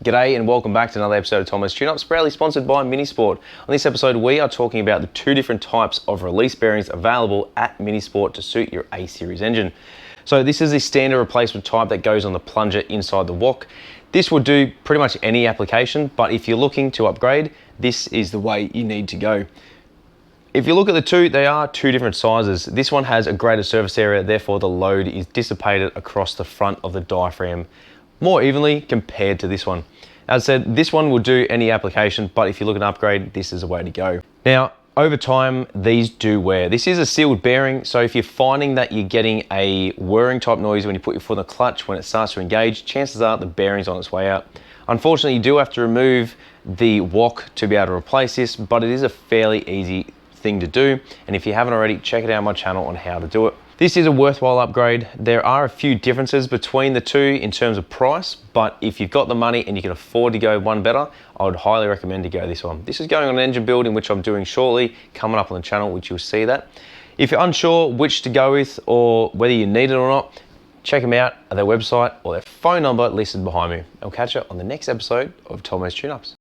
G'day and welcome back to another episode of Tomo's Tune-Ups, proudly sponsored by Minisport. On this episode, we are talking about the two different types of release bearings available at Minisport to suit your A-Series engine. So this is a standard replacement type that goes on the plunger inside the wok. This will do pretty much any application, but if you're looking to upgrade, this is the way you need to go. If you look at the two, they are two different sizes. This one has a greater surface area, therefore the load is dissipated across the front of the diaphragm more evenly compared to this one. As I said, this one will do any application, but if you look at an upgrade, this is the way to go. Now, over time, these do wear. This is a sealed bearing, so if you're finding that you're getting a whirring type noise when you put your foot in the clutch, when it starts to engage, chances are the bearing's on its way out. Unfortunately, you do have to remove the wok to be able to replace this, but it is a fairly easy thing to do. And if you haven't already, check it out on my channel on how to do it. This is a worthwhile upgrade. There are a few differences between the two in terms of price, but if you've got the money and you can afford to go one better, I would highly recommend to go this one. This is going on an engine build in which I'm doing shortly, coming up on the channel, which you'll see that. If you're unsure which to go with or whether you need it or not, check them out at their website or their phone number listed behind me. I'll catch you on the next episode of Tomo's Tune-Ups.